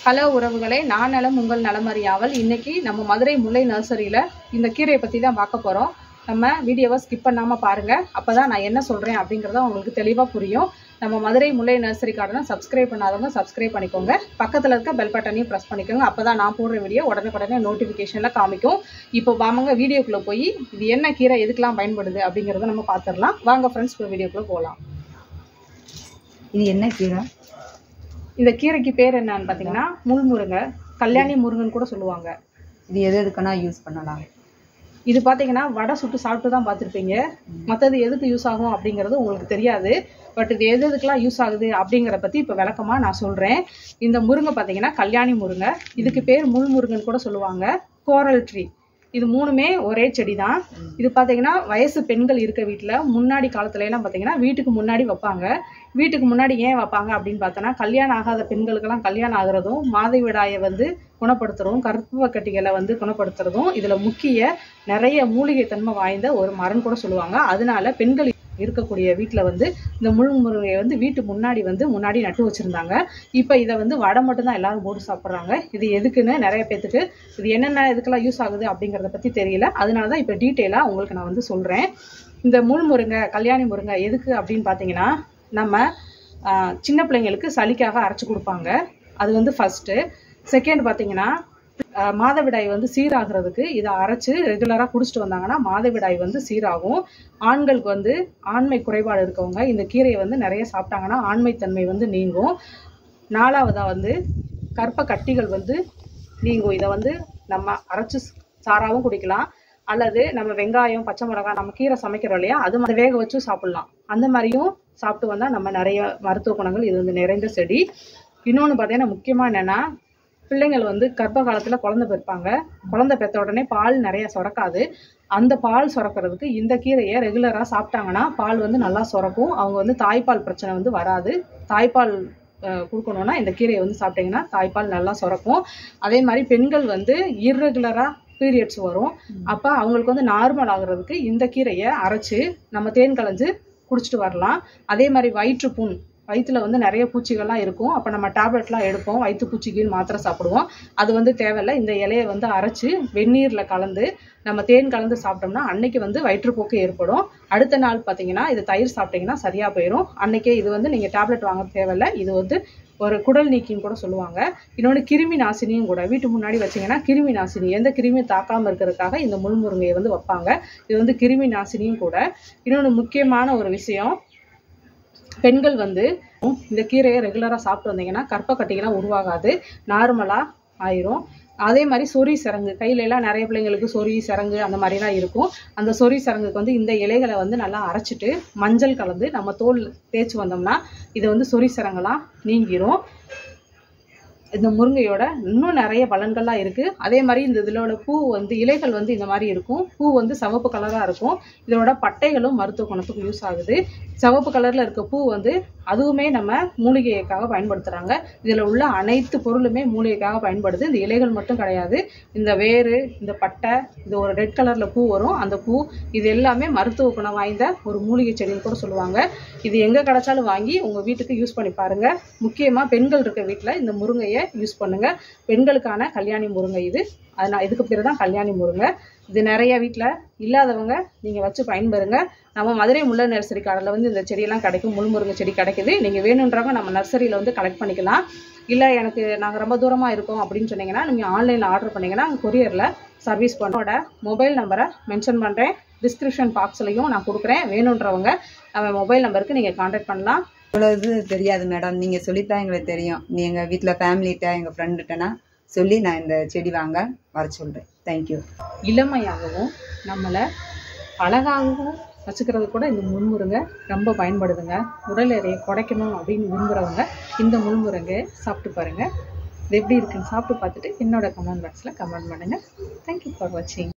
Hello உறவுகளே, நான் நலம் உங்கள் நலமறியாவல். இன்னைக்கு நம்ம மதுரை முல்லை நர்சரியில் இந்த கீரையை பற்றி தான் பார்க்க போகிறோம். நம்ம வீடியோவை ஸ்கிப் பண்ணாமல் பாருங்கள். அப்போ தான் நான் என்ன சொல்கிறேன் அப்படிங்கிறத உங்களுக்கு தெளிவாக புரியும். நம்ம மதுரை முல்லை நர்சரி கார்டனை சப்ஸ்கிரைப் பண்ணாதவங்க சப்ஸ்கிரைப் பண்ணிக்கோங்க. பக்கத்தில் இருக்க பெல் பட்டனையும் ப்ரெஸ் பண்ணிக்கோங்க. அப்போ தான் நான் போடுற வீடியோ உடனே நோட்டிஃபிகேஷனில் காமிக்கும். இப்போ வாங்க வீடியோக்குள்ளே போய் இது என்ன கீரை எதுக்கெல்லாம் பயன்படுது அப்படிங்கிறத நம்ம பார்த்துடலாம். வாங்க ஃப்ரெண்ட்ஸ், இப்போ வீடியோக்குள்ளே போகலாம். இது என்ன கீரை? இந்த கீரைக்கு பேர் என்னன்னு பார்த்தீங்கன்னா முள்முருங்கை, கல்யாணி முருங்கன்னு கூட சொல்லுவாங்க. இது எதுக்குன்னா யூஸ் பண்ணலாம்? இது பார்த்தீங்கன்னா வடை சுட்டு சாப்பிட்டு தான் பார்த்துருப்பீங்க. மற்றது எதுக்கு யூஸ் ஆகும் அப்படிங்கிறது உங்களுக்கு தெரியாது. பட் இது எதுக்கெல்லாம் யூஸ் ஆகுது அப்படிங்கிறத பற்றி இப்போ விளக்கமாக நான் சொல்கிறேன். இந்த முருங்கை பார்த்தீங்கன்னா கல்யாணி முருங்கை, இதுக்கு பேர் முள்முருங்கன்னு கூட சொல்லுவாங்க. கோரல் ட்ரீ, இது மூணுமே ஒரே செடி தான். இது பார்த்தீங்கன்னா வயசு பெண்கள் இருக்க வீட்டில் முன்னாடி காலத்துல எல்லாம் பார்த்தீங்கன்னா வீட்டுக்கு முன்னாடி வைப்பாங்க. வீட்டுக்கு முன்னாடி ஏன் வைப்பாங்க அப்படின்னு பார்த்தோன்னா, கல்யாணம் ஆகாத பெண்களுக்கெல்லாம் கல்யாணம் ஆகுறதும், மாதவிடாயை குணப்படுத்துறதும், கர்ப்ப கட்டிகளை குணப்படுத்துறதும் இதில் முக்கிய நிறைய மூலிகை தன்மை வாய்ந்த ஒரு மரம் கூட சொல்லுவாங்க. அதனால பெண்கள் இருக்கக்கூடிய வீட்டில் இந்த முள்முருங்கையை வீட்டு முன்னாடி நட்டு வச்சுருந்தாங்க. இப்போ இதை வடை மட்டும்தான் எல்லாரும் போட்டு சாப்பிட்றாங்க. இது எதுக்குன்னு நிறைய பேத்துக்கு இது என்னென்ன இதுக்கெல்லாம் யூஸ் ஆகுது அப்படிங்கிறத பற்றி தெரியல. அதனால தான் இப்போ டீட்டெயிலாக உங்களுக்கு நான் சொல்கிறேன். இந்த முள்முருங்கை, கல்யாணி முருங்கை எதுக்கு அப்படின்னு பார்த்தீங்கன்னா, நம்ம சின்ன பிள்ளைங்களுக்கு சளிக்காக அரைச்சி கொடுப்பாங்க. அது ஃபஸ்ட்டு. செகண்ட் பார்த்தீங்கன்னா, மாதவிடாய் சீராகிறதுக்கு இதை அரைச்சு ரெகுலராக குடிச்சிட்டு வந்தாங்கன்னா மாதவிடாய் சீராகும். ஆண்களுக்கு ஆண்மை குறைபாடு இருக்கவங்க இந்த கீரையை நிறைய சாப்பிட்டாங்கன்னா ஆண்மைத்தன்மை நீங்கும். நாலாவதா கர்ப்ப கட்டிகள் நீங்கும். இதை நம்ம அரைச்சு சாராவும் குடிக்கலாம், அல்லது நம்ம வெங்காயம், பச்சை மிளகாய், நம்ம கீரை சமைக்கிறோம் இல்லையா, அது வேக வச்சு சாப்பிடலாம். அந்த மாதிரியும் சாப்பிட்டு வந்தால் நம்ம நிறைய மருத்துவ குணங்கள் இது நிறைந்த செடி. இன்னொன்று பார்த்தீங்கன்னா, முக்கியமாக என்னென்னா, பிள்ளைங்கள் கர்ப்ப காலத்தில் குழந்தை பெற்பாங்க. குழந்தை பெற்ற உடனே பால் நிறைய சுரக்காது. அந்த பால் சுரக்கிறதுக்கு இந்த கீரையை ரெகுலராக சாப்பிட்டாங்கன்னா பால் நல்லா சுரக்கும். அவங்க தாய்ப்பால் பிரச்சனை வராது. தாய்ப்பால் கொடுக்கணுன்னா இந்த கீரையை சாப்பிட்டீங்கன்னா தாய்ப்பால் நல்லா சுரக்கும். அதே மாதிரி பெண்கள் இர்ரெகுலராக பீரியட்ஸ் வரும். அப்போ அவங்களுக்கு நார்மல் ஆகுறதுக்கு இந்த கீரையை அரைச்சி நம்ம தேன் கலந்து குடிச்சிட்டு வரலாம். அதே மாதிரி வயிற்றுப்புண், வயிற்றுல நிறைய பூச்சிகள்லாம் இருக்கும். அப்போ நம்ம டேப்லெட்லாம் எடுப்போம், வயிற்று பூச்சிக்குன்னு மாத்திரை சாப்பிடுவோம். அது தேவையில்லை. இந்த இலையை அரைச்சி வெந்நீரில் கலந்து நம்ம தேன் கலந்து சாப்பிட்டோம்னா அன்னைக்கு வயிற்றுப்போக்கு ஏற்படும். அடுத்த நாள் பார்த்தீங்கன்னா இது தயிர் சாப்பிட்டீங்கன்னா சரியாக போயிடும். அன்னைக்கே இது நீங்கள் டேப்லெட் வாங்க தேவையில்லை. இது ஒரு குடல் நீக்கின்னு கூட சொல்லுவாங்க. இன்னொன்று கிருமி நாசினியும் கூட. வீட்டு முன்னாடி வச்சிங்கன்னா கிருமி நாசினி, எந்த கிருமியும் தாக்காமல் இருக்கிறதுக்காக இந்த முள்முருங்கையை வைப்பாங்க. இது கிருமி நாசினியும் கூட. இன்னொன்று முக்கியமான ஒரு விஷயம், பெண்கள் இந்த கீரையை ரெகுலராக சாப்பிட்டு வந்தீங்கன்னா கர்ப்ப கட்டிகள்லாம் உருவாகாது, நார்மலாக ஆயிரும். அதே மாதிரி சொறி சரங்கு, கையிலெல்லாம் நிறைய பிள்ளைங்களுக்கு சொறி சரங்கு அந்த மாதிரிலாம் இருக்கும். அந்த சொறி சரங்குக்கு இந்த இலைகளை நல்லா அரைச்சிட்டு மஞ்சள் கலந்து நம்ம தோல் தேய்ச்சி வந்தோம்னா இது சொறி சரங்கெல்லாம் நீங்கிரும். இந்த முருங்கையோட இன்னும் நிறைய பலன்கள்லாம் இருக்குது. அதே மாதிரி இதோட பூ இலைகள் இந்த மாதிரி இருக்கும். பூ சிவப்பு கலராக இருக்கும். இதோட பட்டைகளும் மருத்துவ குணத்துக்கு யூஸ் ஆகுது. சிவப்பு கலரில் இருக்க பூ அதுவுமே நம்ம மூலிகைக்காக பயன்படுத்துகிறாங்க. இதில் உள்ள அனைத்து பொருளுமே மூலிகைக்காக பயன்படுது. இந்த இலைகள் மட்டும் கிடையாது, இந்த வேறு, இந்த பட்டை, இது ஒரு ரெட் கலரில் பூ வரும், அந்த பூ, இது எல்லாமே மருத்துவ குணம் வாய்ந்த ஒரு மூலிகை செடின்னு கூட சொல்லுவாங்க. இது எங்கே கிடைச்சாலும் வாங்கி உங்கள் வீட்டுக்கு யூஸ் பண்ணி பாருங்கள். முக்கியமாக பெண்கள் இருக்க வீட்டில் இந்த முருங்கையை யூஸ் பண்ணுங்கள். பெண்களுக்கான கல்யாணி முருங்கை இது. அதனால் இதுக்கு பேர் தான் கல்யாணி முருங்கை. இது நிறைய வீட்டில் இல்லாதவங்க நீங்கள் வச்சு பயன்பெறுங்க. நம்ம மதுரை முல்லை நர்சரி கார்டில் இந்த செடியெல்லாம் கிடைக்கும். முள்முருங்கை செடி கிடைக்குது. நீங்கள் வேணுன்றவங்க நம்ம நர்சரியில் கலெக்ட் பண்ணிக்கலாம். இல்லை எனக்கு நாங்கள் ரொம்ப தூரமாக இருக்கோம் அப்படின்னு சொன்னீங்கன்னா நீங்கள் ஆன்லைனில் ஆர்டர் பண்ணிங்கன்னா கொரியரில் சர்வீஸ் பண்ணோட மொபைல் நம்பரை மென்ஷன் பண்ணுறேன். டிஸ்கிரிப்ஷன் பாக்ஸ்லையும் நான் கொடுக்குறேன். வேணுன்றவங்க நம்ம மொபைல் நம்பருக்கு நீங்கள் கான்டாக்ட் பண்ணலாம். இவ்வளோ இது தெரியாது மேடம், நீங்கள் சொல்லித்தான் எங்களுக்கு தெரியும். நீ எங்கள் வீட்டில் ஃபேமிலிகிட்ட, எங்கள் ஃப்ரெண்டுகிட்டனா சொல்லி நான் இந்த செடி வாங்க வர சொல்கிறேன். தேங்க்யூ. இளமையாகவும் நம்மளை அழகாகவும் வச்சுக்கிறது கூட இந்த முள்முருங்கை ரொம்ப பயன்படுதுங்க. உடல் எடையை குறைக்கணும் அப்படின்னு விரும்புகிறவங்க இந்த முள்முருங்கை சாப்பிட்டு பாருங்கள். இது எப்படி இருக்குன்னு சாப்பிட்டு பார்த்துட்டு என்னோட கமெண்ட் பாக்ஸில் கமெண்ட் பண்ணுங்கள். தேங்க்யூ ஃபார் வாட்சிங்.